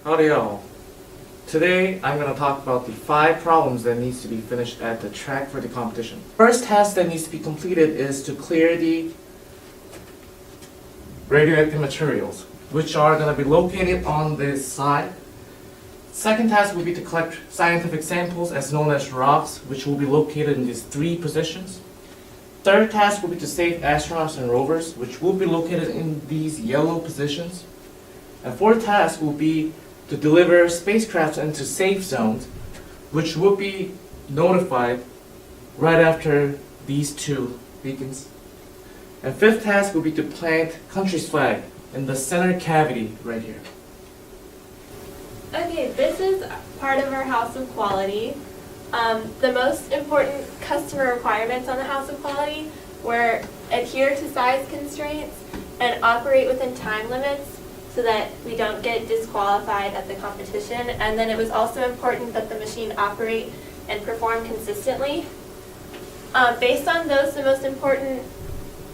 Howdy y'all. Today I'm going to talk about the 5 problems that needs to be finished at the track for the competition. First task that needs to be completed is to clear the radioactive materials, which are going to be located on this side. Second task will be to collect scientific samples as known as rocks, which will be located in these 3 positions. Third task will be to save astronauts and rovers, which will be located in these yellow positions. And fourth task will be to deliver spacecraft into safe zones, which will be notified right after these 2 beacons. And fifth task will be to plant country's flag in the center cavity right here. Okay, this is part of our House of Quality. The most important customer requirements on the House of Quality were adhere to size constraints and operate within time limits so that we don't get disqualified at the competition. And then it was also important that the machine operate and perform consistently. Based on those, the most important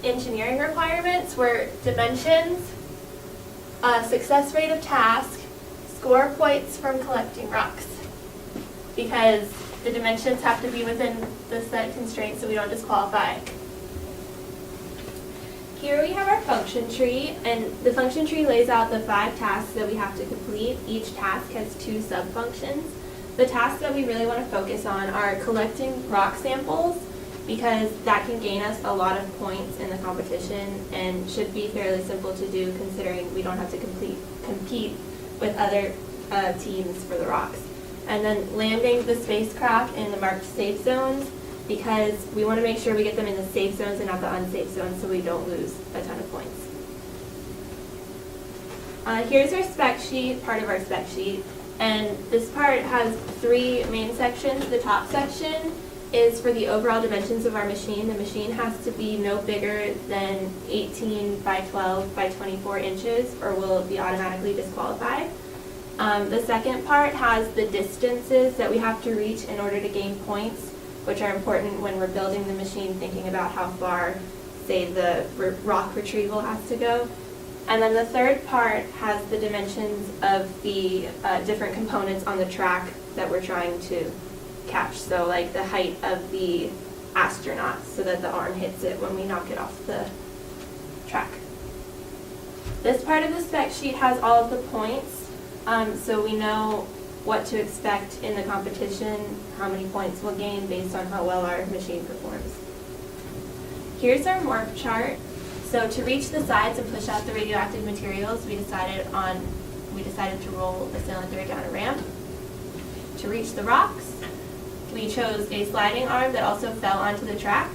engineering requirements were dimensions, success rate of task, score points from collecting rocks, because the dimensions have to be within the set constraints so we don't disqualify. Here we have our function tree, and the function tree lays out the 5 tasks that we have to complete. Each task has 2 sub-functions. The tasks that we really want to focus on are collecting rock samples, because that can gain us a lot of points in the competition and should be fairly simple to do considering we don't have to compete with other teams for the rocks. And then landing the spacecraft in the marked safe zones, because we want to make sure we get them in the safe zones and not the unsafe zones so we don't lose a ton of points. Here's our spec sheet, part of our spec sheet, and this part has 3 main sections. The top section is for the overall dimensions of our machine. The machine has to be no bigger than 18 by 12 by 24 inches or will be automatically disqualified. The second part has the distances that we have to reach in order to gain points, which are important when we're building the machine, thinking about how far, say, the rock retrieval has to go. And then the third part has the dimensions of the different components on the track that we're trying to catch. So like the height of the astronaut so that the arm hits it when we knock it off the track. This part of the spec sheet has all of the points, so we know what to expect in the competition, how many points we'll gain based on how well our machine performs. Here's our morph chart. So to reach the sides and push out the radioactive materials, we decided to roll the cylinder down a ramp. To reach the rocks, we chose a sliding arm that also fell onto the track,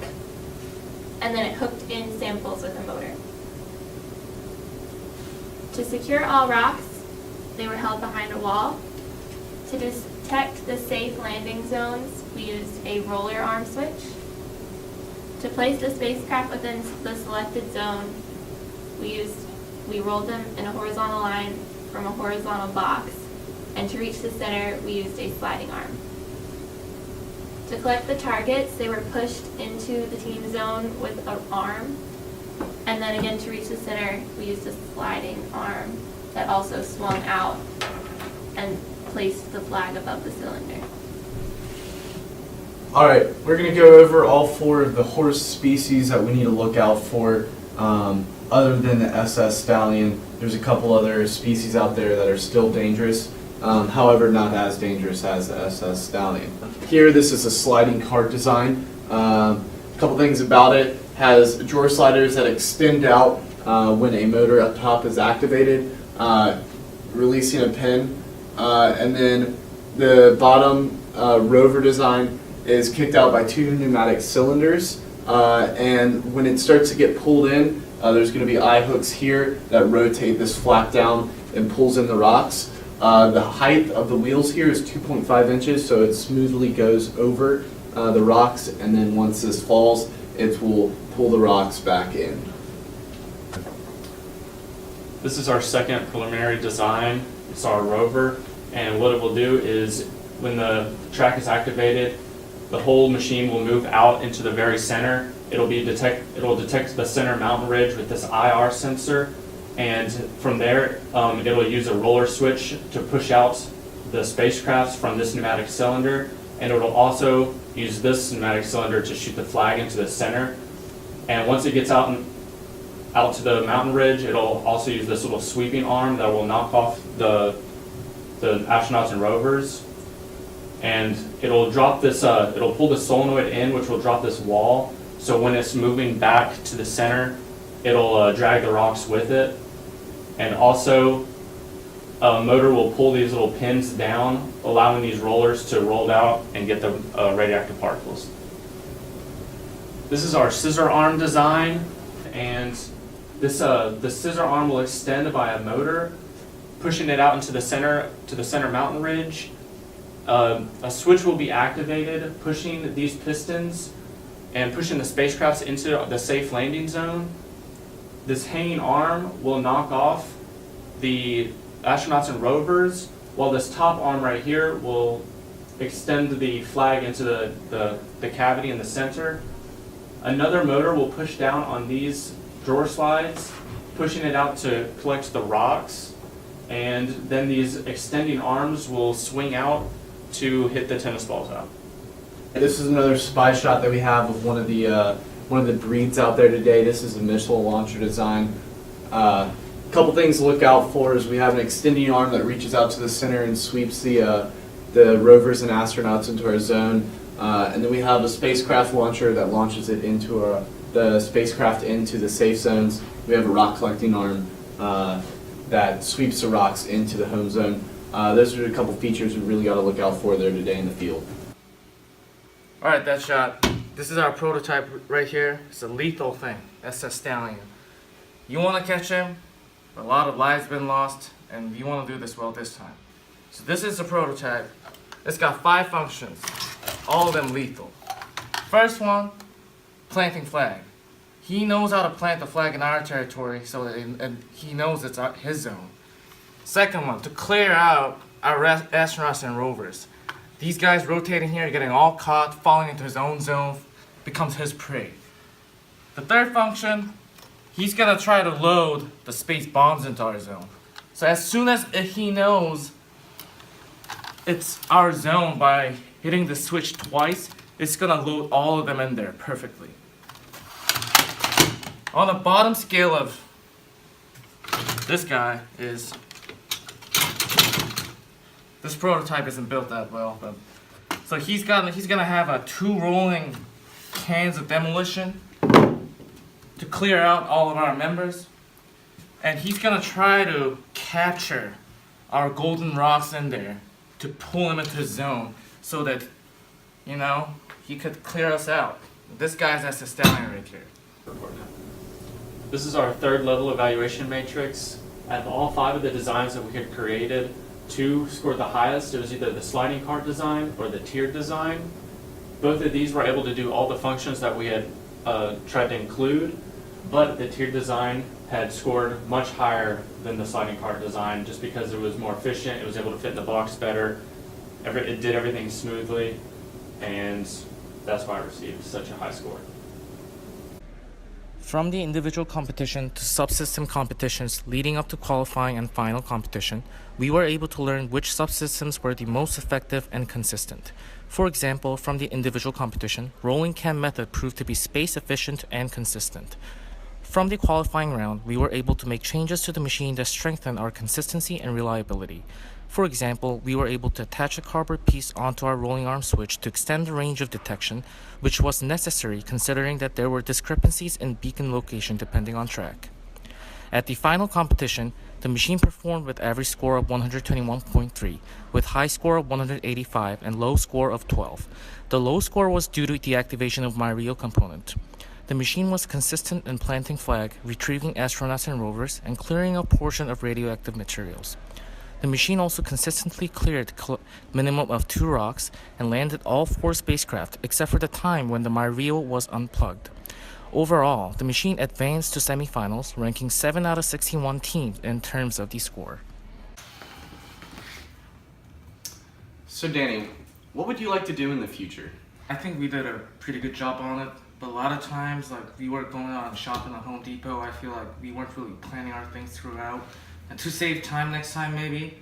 and then it hooked in samples with a motor. To secure all rocks, they were held behind a wall. To detect the safe landing zones, we used a roller arm switch. To place the spacecraft within the selected zone, we rolled them in a horizontal line from a horizontal box, and to reach the center, we used a sliding arm. To collect the targets, they were pushed into the team zone with an arm, and then again to reach the center, we used a sliding arm that also swung out and placed the flag above the cylinder. Alright, we're going to go over all 4 of the horse species that we need to look out for. Other than the SS Stallion, there's a couple other species out there that are still dangerous, however not as dangerous as the SS Stallion. Here, this is a sliding cart design. A couple things about it: has drawer sliders that extend out when a motor up top is activated, releasing a pin, and then the bottom rover design is kicked out by 2 pneumatic cylinders, and when it starts to get pulled in, there's going to be eye hooks here that rotate this flap down and pulls in the rocks. The height of the wheels here is 2.5 inches, so it smoothly goes over the rocks, and then once this falls, it will pull the rocks back in. This is our second preliminary design. It's our rover, and what it will do is when the track is activated, the whole machine will move out into the very center. It will detect the center mountain ridge with this IR sensor, And from there, it'll use a roller switch to push out the spacecrafts from this pneumatic cylinder, and it'll also use this pneumatic cylinder to shoot the flag into the center. And once it gets out to the mountain ridge, it'll also use this little sweeping arm that will knock off the astronauts and rovers. And it'll drop this, it'll pull the solenoid in, which will drop this wall. So when it's moving back to the center, it'll drag the rocks with it. And also, a motor will pull these little pins down, allowing these rollers to roll out and get the radioactive particles. This is our scissor arm design, and this the scissor arm will extend by a motor, pushing it out into the center mountain ridge. A switch will be activated, pushing these pistons and pushing the spacecrafts into the safe landing zone. This hanging arm will knock off the astronauts and rovers, while this top arm right here will extend the flag into the cavity in the center. Another motor will push down on these drawer slides, pushing it out to collect the rocks, and then these extending arms will swing out to hit the tennis balls out. This is another spy shot that we have of one of the breeds out there today. This is a missile launcher design. Couple things to look out for is we have an extending arm that reaches out to the center and sweeps the rovers and astronauts into our zone. And then we have a spacecraft launcher that launches it into the spacecraft into the safe zones. We have a rock collecting arm that sweeps the rocks into the home zone. Those are a couple features we really got to look out for there today in the field. Alright, that shot. This is our prototype right here. It's a lethal thing. That's a stallion. You want to catch him? A lot of lives been lost, and you want to do this well this time. So this is the prototype. It's got 5 functions, all of them lethal. First one, planting flag. He knows how to plant the flag in our territory, and he knows it's his zone. Second one, to clear out our astronauts and rovers. These guys rotating here, getting all caught, falling into his own zone, becomes his prey. The third function, he's gonna try to load the space bombs into our zone. So as soon as he knows it's our zone by hitting the switch twice, it's gonna load all of them in there perfectly. On the bottom scale of this guy is, this prototype isn't built that well, but so he's gonna have 2 rolling cans of demolition to clear out all of our members, and he's gonna try to capture our golden rocks in there to pull him into his zone so that, you know, he could clear us out. This guy's that's the stallion right here. This is our 3rd level evaluation matrix. At all 5 of the designs that we had created, 2 scored the highest. It was either the sliding cart design or the tiered design. Both of these were able to do all the functions that we had tried to include, but the tiered design had scored much higher than the sliding cart design just because it was more efficient, it was able to fit in the box better, it did everything smoothly, and that's why I received such a high score. From the individual competition to subsystem competitions leading up to qualifying and final competition, we were able to learn which subsystems were the most effective and consistent. For example, from the individual competition, rolling cam method proved to be space efficient and consistent. From the qualifying round, we were able to make changes to the machine that strengthened our consistency and reliability. For example, we were able to attach a cardboard piece onto our rolling arm switch to extend the range of detection, which was necessary considering that there were discrepancies in beacon location depending on track. At the final competition, the machine performed with average score of 121.3, with high score of 185 and low score of 12. The low score was due to the activation of my Rio component. The machine was consistent in planting flag, retrieving astronauts and rovers, and clearing a portion of radioactive materials. The machine also consistently cleared minimum of 2 rocks and landed all 4 spacecraft except for the time when the MyRio was unplugged. Overall, the machine advanced to semifinals, ranking 7 out of 61 teams in terms of the score. So Danny, what would you like to do in the future? I think we did a pretty good job on it, But a lot of times, like we were going out and shopping at Home Depot, I feel like we weren't really planning our things throughout. And to save time next time, maybe,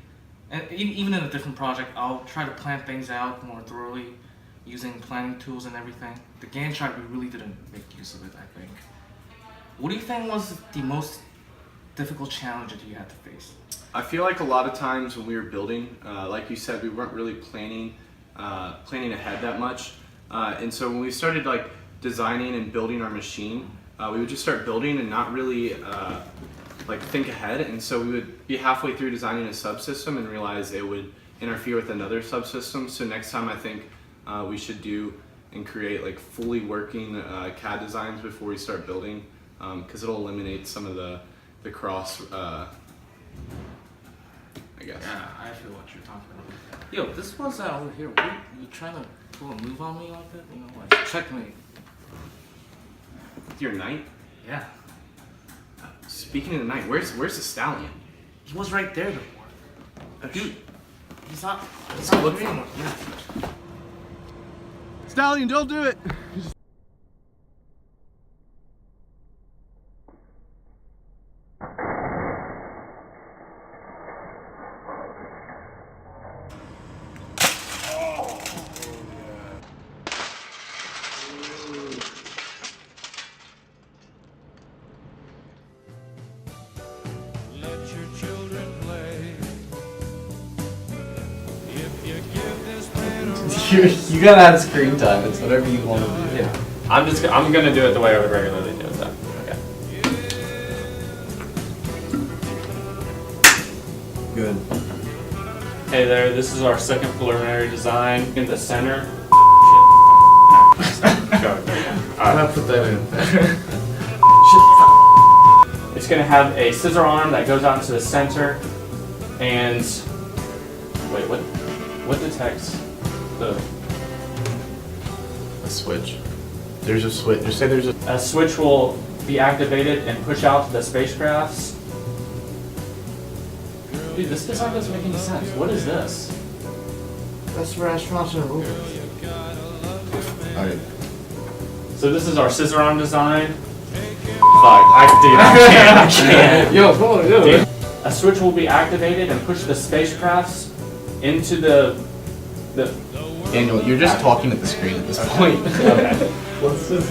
and even in a different project, I'll try to plan things out more thoroughly, using planning tools and everything. The Gantt chart, we really didn't make use of it, I think. What do you think was the most difficult challenge that you had to face? I feel like a lot of times when we were building, like you said, we weren't really planning ahead that much. And so when we started like designing and building our machine, we would just start building and not really like think ahead. And so we would be halfway through designing a subsystem and realize it would interfere with another subsystem. So next time I think we should do and create like fully working CAD designs before we start building, because it'll eliminate some of the cross, I guess. Yeah, I feel what you're talking about. Yo, this was over here. You trying to pull a move on me like that? You know, like checkmate. Your knight? Yeah, Speaking of the knight, where's the stallion? he was right there before. Dude, he's not. He's Let's not look here for anymore. Yeah. Stallion, don't do it! Let your children play. If you give this man a You gotta have screen time. It's whatever you want to do. Yeah. I'm gonna do it the way I would regularly do it though. Okay. Good. Hey there, this is our second preliminary design in the center. I'm gonna put that in. It's gonna have a scissor arm that goes out into the center, and wait, what detects the? A switch. There's a switch. Just say there's a. A switch will be activated and push out to the spacecrafts. Dude, this design doesn't make any sense. What is this? That's for astronauts and rovers. Alright. So this is our scissor arm design. Fuck, I can't. Yo, come on, yo. Dude, a switch will be activated and push the spacecrafts into the. Daniel, you're just talking at the screen at this point. Okay. What's this?